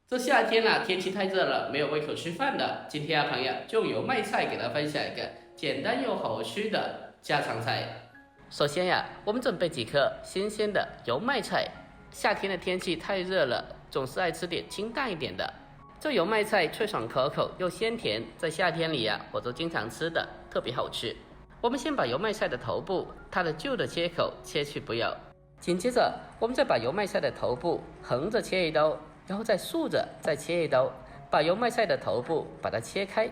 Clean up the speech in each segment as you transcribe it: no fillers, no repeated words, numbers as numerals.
这夏天啊，天气太热了，没有胃口吃饭的。今天啊，朋友就用油麦菜给大家分享一个简单又好吃的家常菜。首先呀，我们准备几颗新鲜的油麦菜。夏天的天气太热了，总是爱吃点清淡一点的。这油麦菜脆爽可口又鲜甜，在夏天里呀，我都经常吃的，特别好吃。我们先把油麦菜的头部，它的旧的切口切去不要。紧接着，我们再把油麦菜的头部横着切一刀。然后再竖着再切一刀，把油麦菜的头部把它切开。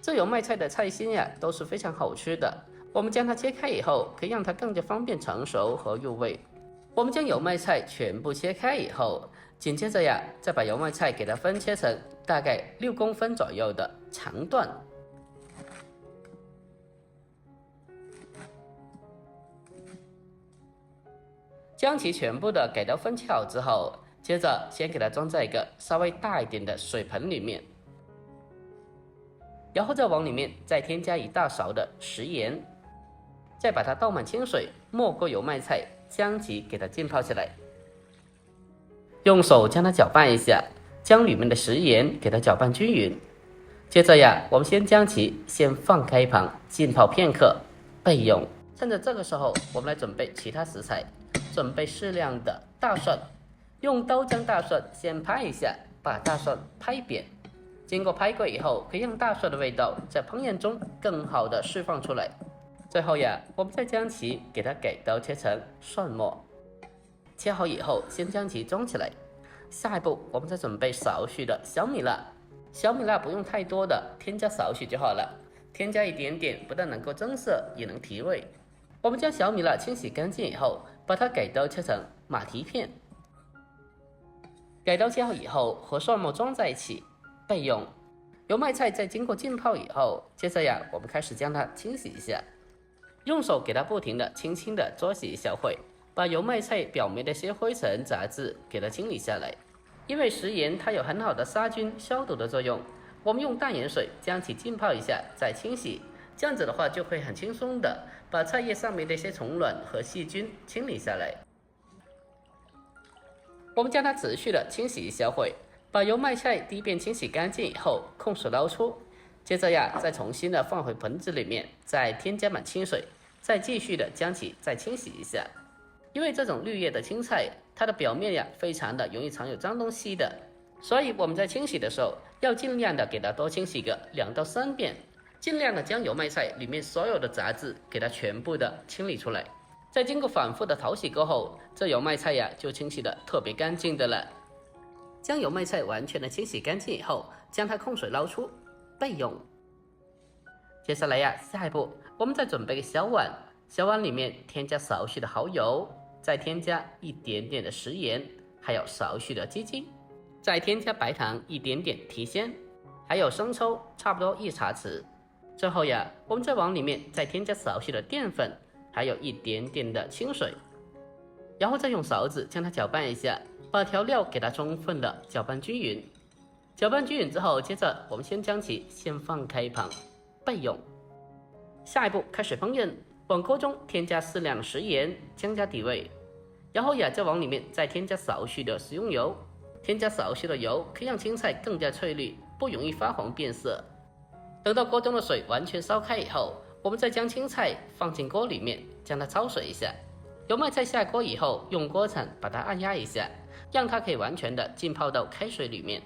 这油麦菜的菜心呀都是非常好吃的，我们将它切开以后，可以让它更加方便成熟和入味。我们将油麦菜全部切开以后，紧接着呀，再把油麦菜给它分切成大概6公分左右的长段。将其全部的给它分切好之后，接着先给它装在一个稍微大一点的水盆里面，然后再往里面再添加1大勺的食盐，再把它倒满清水，没过油麦菜，将其给它浸泡起来。用手将它搅拌一下，将里面的食盐给它搅拌均匀。接着呀，我们先将其先放开一旁浸泡片刻，备用。趁着这个时候，我们来准备其他食材，准备适量的大蒜。用刀将大蒜先拍一下，把大蒜拍扁。经过拍过以后，可以让大蒜的味道在烹饪中更好的释放出来。最后呀，我们再将其给它改刀切成蒜末。切好以后，先将其装起来。下一步，我们再准备少许的小米辣。小米辣不用太多的，添加少许就好了。添加一点点，不但能够增色，也能提味。我们将小米辣清洗干净以后，把它改刀切成马蹄片。改刀切好以后，和蒜末装在一起备用。油麦菜在经过浸泡以后，接着呀，我们开始将它清洗一下，用手给它不停的轻轻的搓洗一下会，把油麦菜表面的些灰尘杂质给它清理下来。因为食盐它有很好的杀菌消毒的作用，我们用淡盐水将其浸泡一下再清洗，这样子的话就会很轻松的把菜叶上面的一些虫卵和细菌清理下来。我们将它持续的清洗一下会，把油麦菜第一遍清洗干净以后控水捞出。接着呀，再重新的放回盆子里面，再添加满清水，再继续的将其再清洗一下。因为这种绿叶的青菜，它的表面呀非常的容易藏有脏东西的，所以我们在清洗的时候要尽量的给它多清洗个2到3遍，尽量的将油麦菜里面所有的杂质给它全部的清理出来。在经过反复的淘洗过后，这油麦菜呀就清洗的特别干净的了。将油麦菜完全的清洗干净以后，将它控水捞出备用。接下来呀，下一步我们再准备个小碗，小碗里面添加少许的蚝油，再添加一点点的食盐，还有少许的鸡精，再添加白糖一点点提鲜，还有生抽差不多1茶匙。最后呀，我们再往里面再添加少许的淀粉，还有一点点的清水，然后再用勺子将它搅拌一下，把调料给它充分的搅拌均匀。搅拌均匀之后，接着我们先将其先放开一旁备用。下一步开始烹饪，往锅中添加适量的食盐，将加底味，然后呀再往里面再添加少许的食用油。添加少许的油可以让青菜更加翠绿，不容易发黄变色。等到锅中的水完全烧开以后，我们再将青菜放进锅里面，将它焯水一下。油麦菜下锅以后，用锅铲把它按压一下，让它可以完全的浸泡到开水里面。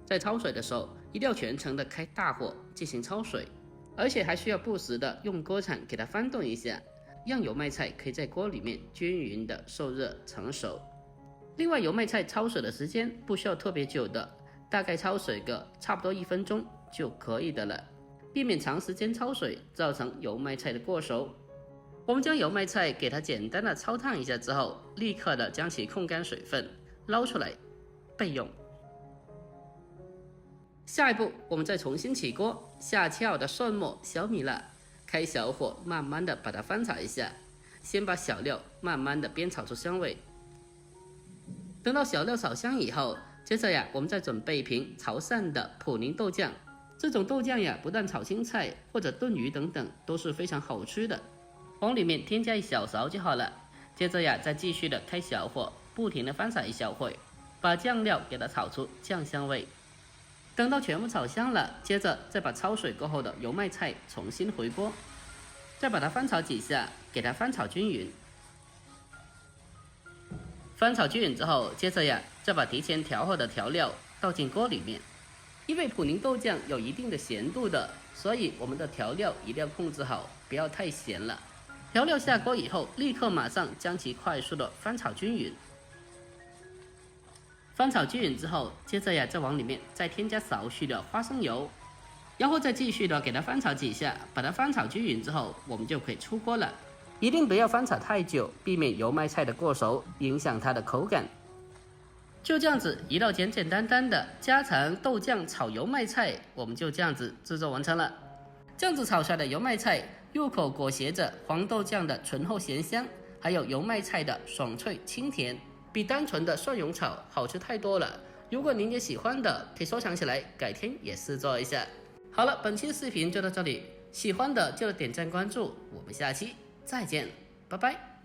在焯水的时候，一定要全程的开大火进行焯水，而且还需要不时的用锅铲给它翻动一下，让油麦菜可以在锅里面均匀的受热成熟。另外，油麦菜焯水的时间不需要特别久的，大概焯水个差不多1分钟就可以的了，避免长时间焯水造成油麦菜的过熟。我们将油麦菜给它简单的焯烫一下之后，立刻的将其控干水分，捞出来备用。下一步，我们再重新起锅，下切好的蒜末、小米辣，开小火慢慢的把它翻炒一下，先把小料慢慢的煸炒出香味。等到小料炒香以后，接着呀，我们再准备一瓶潮汕的普宁豆酱。这种豆酱呀，不但炒青菜或者炖鱼等等都是非常好吃的。往里面添加1小勺就好了。接着呀，再继续的开小火，不停的翻炒一小会，把把酱料给它炒出酱香味。等到全部炒香了，接着再把焯水过后的油麦菜重新回锅，再把它翻炒几下，给它翻炒均匀。翻炒均匀之后，接着呀，再把提前调好的调料倒进锅里面。因为普宁豆酱有一定的咸度的，所以我们的调料一定要控制好，不要太咸了。调料下锅以后，立刻马上将其快速的翻炒均匀。翻炒均匀之后，接着呀，再往里面再添加少许的花生油，然后再继续的给它翻炒几下，把它翻炒均匀之后，我们就可以出锅了。一定不要翻炒太久，避免油麦菜的过熟，影响它的口感。就这样子，一道简简单单的家常豆酱炒油麦菜，我们就这样子制作完成了。这样子炒出来的油麦菜，入口裹挟着黄豆酱的醇厚咸香，还有油麦菜的爽脆清甜，比单纯的蒜蓉炒好吃太多了。如果您也喜欢的，可以收藏起来，改天也试做一下。好了，本期的视频就到这里，喜欢的就点赞关注，我们下期再见，拜拜。